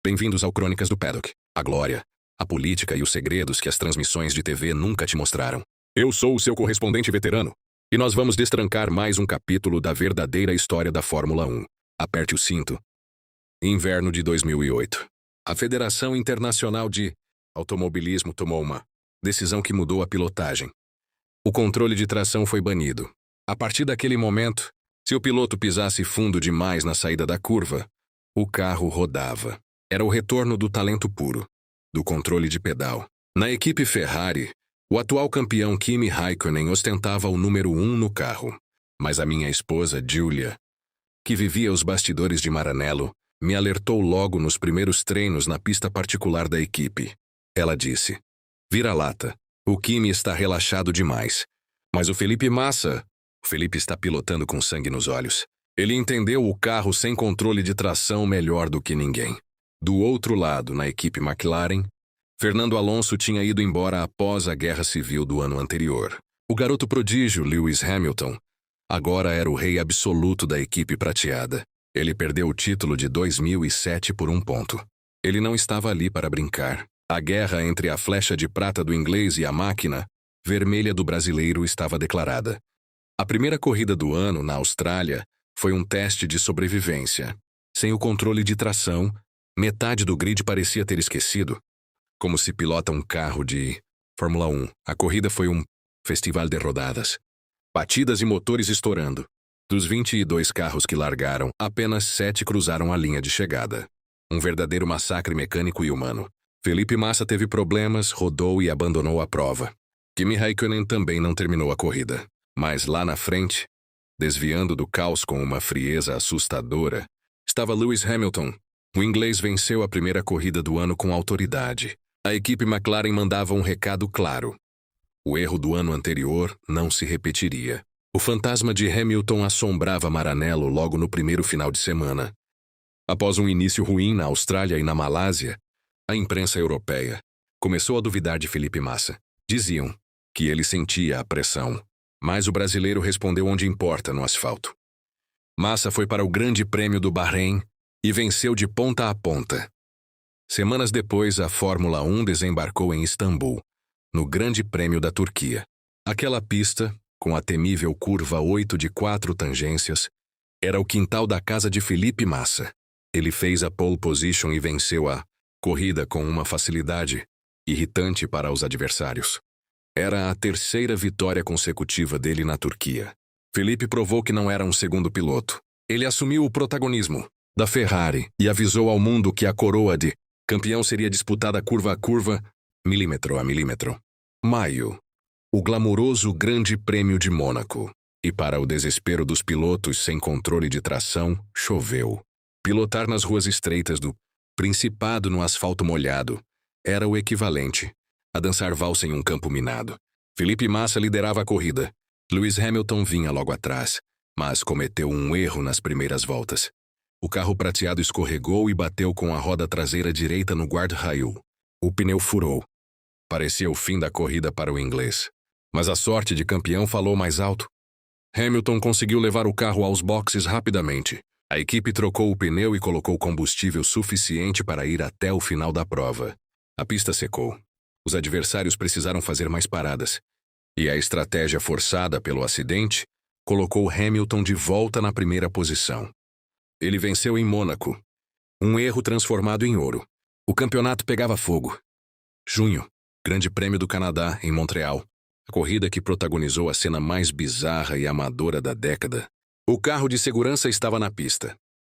Bem-vindos ao Crônicas do Paddock. A glória, a política e os segredos que as transmissões de TV nunca te mostraram. Eu sou o seu correspondente veterano, e nós vamos destrancar mais um capítulo da verdadeira história da Fórmula 1. Aperte o cinto. Inverno de 2008. A Federação Internacional de Automobilismo tomou uma decisão que mudou a pilotagem. O controle de tração foi banido. A partir daquele momento, se o piloto pisasse fundo demais na saída da curva, o carro rodava. Era o retorno do talento puro, do controle de pedal. Na equipe Ferrari, o atual campeão Kimi Raikkonen ostentava o número 1 no carro. Mas a minha esposa, Giulia, que vivia os bastidores de Maranello, me alertou logo nos primeiros treinos na pista particular da equipe. Ela disse: "Vira-lata, o Kimi está relaxado demais. Mas o Felipe Massa, o Felipe está pilotando com sangue nos olhos. Ele entendeu o carro sem controle de tração melhor do que ninguém." Do outro lado, na equipe McLaren, Fernando Alonso tinha ido embora após a guerra civil do ano anterior. O garoto prodígio Lewis Hamilton agora era o rei absoluto da equipe prateada. Ele perdeu o título de 2007 por 1 ponto. Ele não estava ali para brincar. A guerra entre a flecha de prata do inglês e a máquina vermelha do brasileiro estava declarada. A primeira corrida do ano, na Austrália, foi um teste de sobrevivência. Sem o controle de tração, metade do grid parecia ter esquecido. Como se pilota um carro de Fórmula 1. A corrida foi um festival de rodadas. Batidas e motores estourando. Dos 22 carros que largaram, apenas 7 cruzaram a linha de chegada. Um verdadeiro massacre mecânico e humano. Felipe Massa teve problemas, rodou e abandonou a prova. Kimi Raikkonen também não terminou a corrida. Mas lá na frente, desviando do caos com uma frieza assustadora, estava Lewis Hamilton. O inglês venceu a primeira corrida do ano com autoridade. A equipe McLaren mandava um recado claro. O erro do ano anterior não se repetiria. O fantasma de Hamilton assombrava Maranello logo no primeiro final de semana. Após um início ruim na Austrália e na Malásia, a imprensa europeia começou a duvidar de Felipe Massa. Diziam que ele sentia a pressão, mas o brasileiro respondeu onde importa, no asfalto. Massa foi para o Grande Prêmio do Bahrein e venceu de ponta a ponta. Semanas depois, a Fórmula 1 desembarcou em Istambul, no Grande Prêmio da Turquia. Aquela pista, com a temível curva 8 de 4 tangências, era o quintal da casa de Felipe Massa. Ele fez a pole position e venceu a corrida com uma facilidade irritante para os adversários. Era a terceira vitória consecutiva dele na Turquia. Felipe provou que não era um segundo piloto. Ele assumiu o protagonismo da Ferrari e avisou ao mundo que a coroa de campeão seria disputada curva a curva, milímetro a milímetro. Maio. O glamouroso Grande Prêmio de Mônaco. E para o desespero dos pilotos sem controle de tração, choveu. Pilotar nas ruas estreitas do Principado no asfalto molhado era o equivalente a dançar valsa em um campo minado. Felipe Massa liderava a corrida. Lewis Hamilton vinha logo atrás, mas cometeu um erro nas primeiras voltas. O carro prateado escorregou e bateu com a roda traseira direita no guarda-rail. O pneu furou. Parecia o fim da corrida para o inglês. Mas a sorte de campeão falou mais alto. Hamilton conseguiu levar o carro aos boxes rapidamente. A equipe trocou o pneu e colocou combustível suficiente para ir até o final da prova. A pista secou. Os adversários precisaram fazer mais paradas. E a estratégia forçada pelo acidente colocou Hamilton de volta na primeira posição. Ele venceu em Mônaco. Um erro transformado em ouro. O campeonato pegava fogo. Junho. Grande Prêmio do Canadá, em Montreal. A corrida que protagonizou a cena mais bizarra e amadora da década. O carro de segurança estava na pista.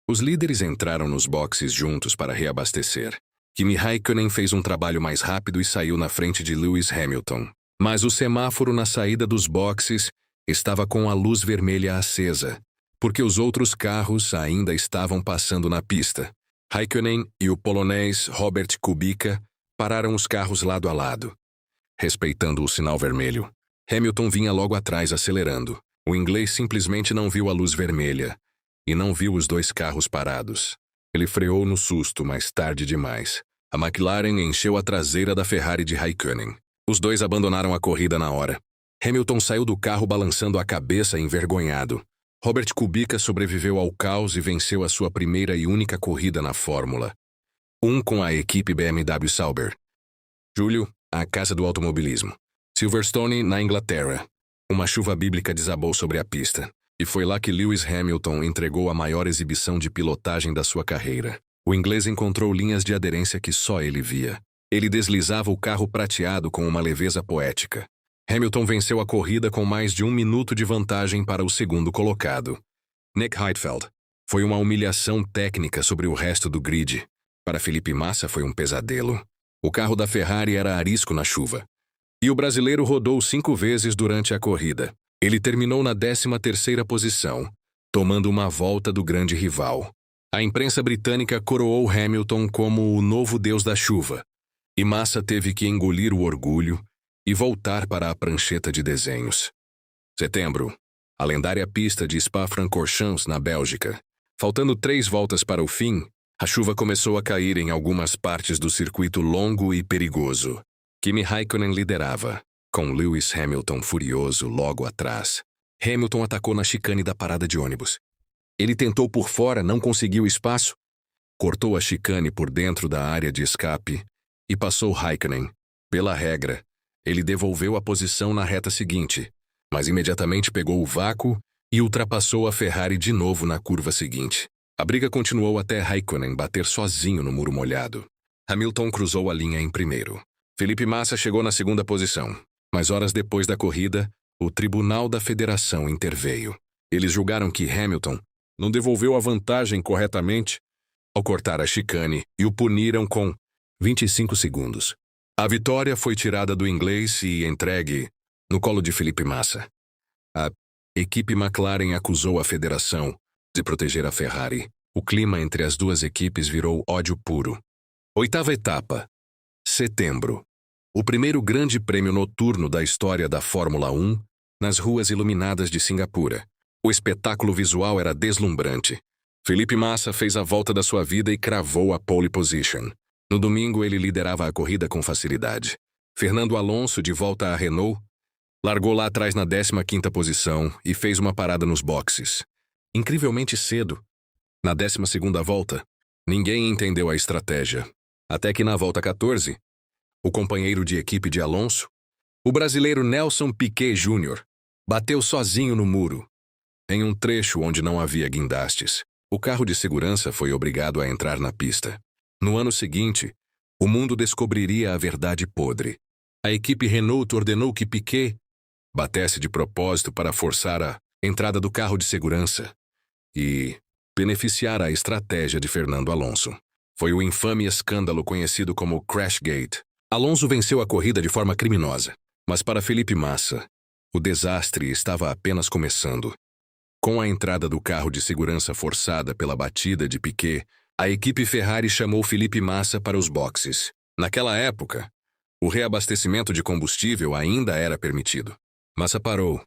Os líderes entraram nos boxes juntos para reabastecer. Kimi Raikkonen fez um trabalho mais rápido e saiu na frente de Lewis Hamilton. Mas o semáforo na saída dos boxes estava com a luz vermelha acesa, porque os outros carros ainda estavam passando na pista. Raikkonen e o polonês Robert Kubica pararam os carros lado a lado, respeitando o sinal vermelho. Hamilton vinha logo atrás acelerando. O inglês simplesmente não viu a luz vermelha e não viu os dois carros parados. Ele freou no susto, mas tarde demais. A McLaren encheu a traseira da Ferrari de Raikkonen. Os dois abandonaram a corrida na hora. Hamilton saiu do carro balançando a cabeça envergonhado. Robert Kubica sobreviveu ao caos e venceu a sua primeira e única corrida na Fórmula. Um com a equipe BMW Sauber. Julho, a casa do automobilismo. Silverstone, na Inglaterra. Uma chuva bíblica desabou sobre a pista. E foi lá que Lewis Hamilton entregou a maior exibição de pilotagem da sua carreira. O inglês encontrou linhas de aderência que só ele via. Ele deslizava o carro prateado com uma leveza poética. Hamilton venceu a corrida com mais de 1 minuto de vantagem para o segundo colocado, Nick Heidfeld. Foi uma humilhação técnica sobre o resto do grid. Para Felipe Massa foi um pesadelo. O carro da Ferrari era arisco na chuva. E o brasileiro rodou 5 vezes durante a corrida. Ele terminou na 13ª posição, tomando uma volta do grande rival. A imprensa britânica coroou Hamilton como o novo deus da chuva. E Massa teve que engolir o orgulho e voltar para a prancheta de desenhos. Setembro. A lendária pista de Spa-Francorchamps, na Bélgica. Faltando 3 voltas para o fim, a chuva começou a cair em algumas partes do circuito longo e perigoso. Kimi Räikkönen liderava, com Lewis Hamilton furioso logo atrás. Hamilton atacou na chicane da parada de ônibus. Ele tentou por fora, não conseguiu espaço. Cortou a chicane por dentro da área de escape e passou Räikkönen. Pela regra, ele devolveu a posição na reta seguinte, mas imediatamente pegou o vácuo e ultrapassou a Ferrari de novo na curva seguinte. A briga continuou até Räikkönen bater sozinho no muro molhado. Hamilton cruzou a linha em primeiro. Felipe Massa chegou na 2ª posição, mas horas depois da corrida, o Tribunal da Federação interveio. Eles julgaram que Hamilton não devolveu a vantagem corretamente ao cortar a chicane e o puniram com 25 segundos. A vitória foi tirada do inglês e entregue no colo de Felipe Massa. A equipe McLaren acusou a federação de proteger a Ferrari. O clima entre as duas equipes virou ódio puro. 8ª etapa. Setembro. O primeiro grande prêmio noturno da história da Fórmula 1 nas ruas iluminadas de Singapura. O espetáculo visual era deslumbrante. Felipe Massa fez a volta da sua vida e cravou a pole position. No domingo, ele liderava a corrida com facilidade. Fernando Alonso, de volta à Renault, largou lá atrás na 15ª posição e fez uma parada nos boxes. Incrivelmente cedo, na 12ª volta, ninguém entendeu a estratégia. Até que na volta 14, o companheiro de equipe de Alonso, o brasileiro Nelson Piquet Jr., bateu sozinho no muro, em um trecho onde não havia guindastes. O carro de segurança foi obrigado a entrar na pista. No ano seguinte, o mundo descobriria a verdade podre. A equipe Renault ordenou que Piquet batesse de propósito para forçar a entrada do carro de segurança e beneficiar a estratégia de Fernando Alonso. Foi o infame escândalo conhecido como Crashgate. Alonso venceu a corrida de forma criminosa, mas para Felipe Massa, o desastre estava apenas começando. Com a entrada do carro de segurança forçada pela batida de Piquet, a equipe Ferrari chamou Felipe Massa para os boxes. Naquela época, o reabastecimento de combustível ainda era permitido. Massa parou.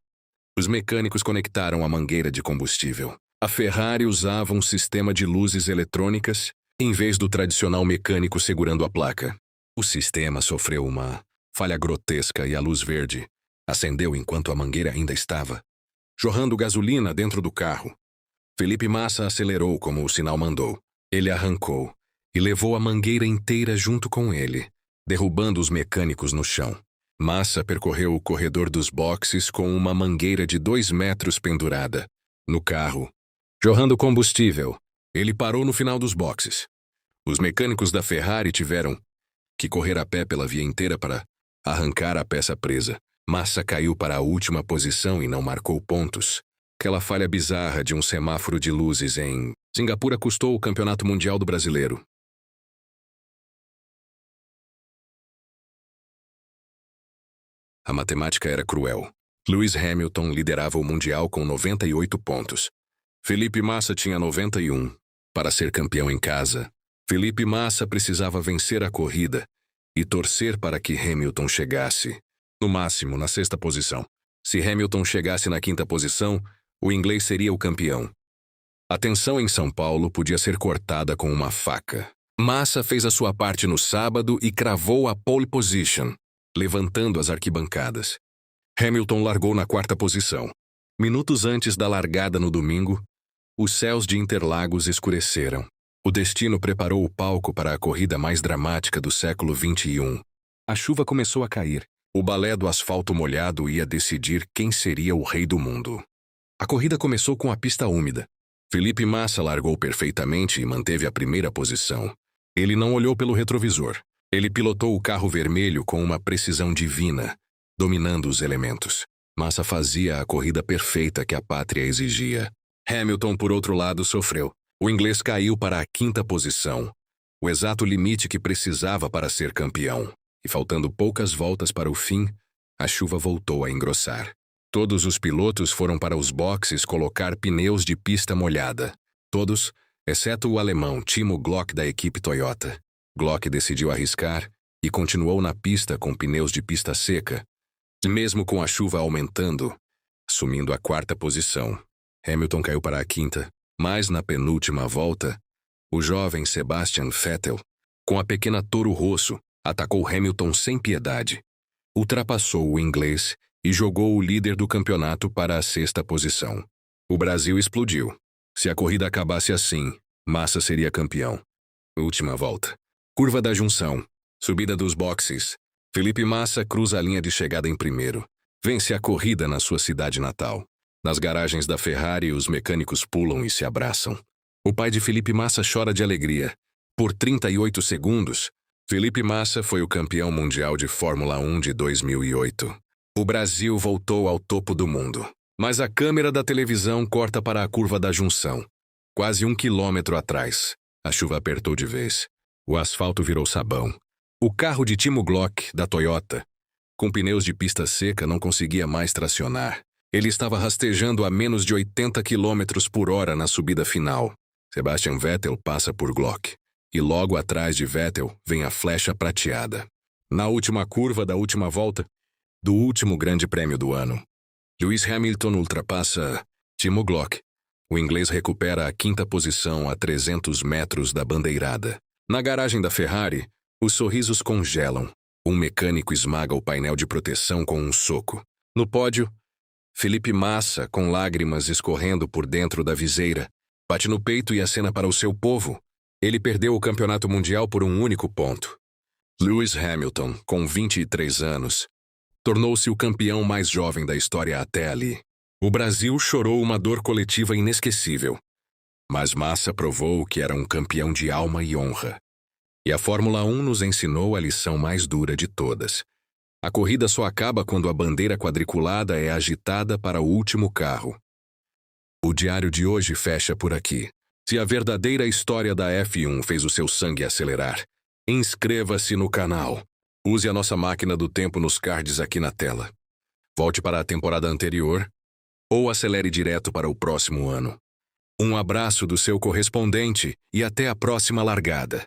Os mecânicos conectaram a mangueira de combustível. A Ferrari usava um sistema de luzes eletrônicas em vez do tradicional mecânico segurando a placa. O sistema sofreu uma falha grotesca e a luz verde acendeu enquanto a mangueira ainda estava jorrando gasolina dentro do carro. Felipe Massa acelerou como o sinal mandou. Ele arrancou e levou a mangueira inteira junto com ele, derrubando os mecânicos no chão. Massa percorreu o corredor dos boxes com uma mangueira de 2 metros pendurada no carro, jorrando combustível. Ele parou no final dos boxes. Os mecânicos da Ferrari tiveram que correr a pé pela via inteira para arrancar a peça presa. Massa caiu para a última posição e não marcou pontos. Aquela falha bizarra de um semáforo de luzes em Singapura custou o Campeonato Mundial do Brasileiro. A matemática era cruel. Lewis Hamilton liderava o Mundial com 98 pontos. Felipe Massa tinha 91. Para ser campeão em casa, Felipe Massa precisava vencer a corrida e torcer para que Hamilton chegasse, no máximo, na 6ª posição. Se Hamilton chegasse na 5ª posição, o inglês seria o campeão. A tensão em São Paulo podia ser cortada com uma faca. Massa fez a sua parte no sábado e cravou a pole position, levantando as arquibancadas. Hamilton largou na 4ª posição. Minutos antes da largada no domingo, os céus de Interlagos escureceram. O destino preparou o palco para a corrida mais dramática do século XXI. A chuva começou a cair. O balé do asfalto molhado ia decidir quem seria o rei do mundo. A corrida começou com a pista úmida. Felipe Massa largou perfeitamente e manteve a primeira posição. Ele não olhou pelo retrovisor. Ele pilotou o carro vermelho com uma precisão divina, dominando os elementos. Massa fazia a corrida perfeita que a pátria exigia. Hamilton, por outro lado, sofreu. O inglês caiu para a 5ª posição, o exato limite que precisava para ser campeão. E faltando poucas voltas para o fim, a chuva voltou a engrossar. Todos os pilotos foram para os boxes colocar pneus de pista molhada. Todos, exceto o alemão Timo Glock da equipe Toyota. Glock decidiu arriscar e continuou na pista com pneus de pista seca, mesmo com a chuva aumentando, assumindo a 4ª posição. Hamilton caiu para a 5ª, mas na penúltima volta, o jovem Sebastian Vettel, com a pequena Toro Rosso, atacou Hamilton sem piedade. Ultrapassou o inglês e jogou o líder do campeonato para a 6ª posição. O Brasil explodiu. Se a corrida acabasse assim, Massa seria campeão. Última volta. Curva da junção. Subida dos boxes. Felipe Massa cruza a linha de chegada em primeiro. Vence a corrida na sua cidade natal. Nas garagens da Ferrari, os mecânicos pulam e se abraçam. O pai de Felipe Massa chora de alegria. Por 38 segundos, Felipe Massa foi o campeão mundial de Fórmula 1 de 2008. O Brasil voltou ao topo do mundo. Mas a câmera da televisão corta para a curva da junção. Quase 1 quilômetro atrás. A chuva apertou de vez. O asfalto virou sabão. O carro de Timo Glock, da Toyota, com pneus de pista seca, não conseguia mais tracionar. Ele estava rastejando a menos de 80 km por hora na subida final. Sebastian Vettel passa por Glock. E logo atrás de Vettel vem a flecha prateada. Na última curva da última volta, do último grande prêmio do ano, Lewis Hamilton ultrapassa Timo Glock. O inglês recupera a 5ª posição a 300 metros da bandeirada. Na garagem da Ferrari, os sorrisos congelam. Um mecânico esmaga o painel de proteção com um soco. No pódio, Felipe Massa, com lágrimas escorrendo por dentro da viseira, bate no peito e acena para o seu povo. Ele perdeu o campeonato mundial por um único ponto. Lewis Hamilton, com 23 anos, tornou-se o campeão mais jovem da história até ali. O Brasil chorou uma dor coletiva inesquecível. Mas Massa provou que era um campeão de alma e honra. E a Fórmula 1 nos ensinou a lição mais dura de todas. A corrida só acaba quando a bandeira quadriculada é agitada para o último carro. O diário de hoje fecha por aqui. Se a verdadeira história da F1 fez o seu sangue acelerar, inscreva-se no canal. Use a nossa máquina do tempo nos cards aqui na tela. Volte para a temporada anterior ou acelere direto para o próximo ano. Um abraço do seu correspondente e até a próxima largada.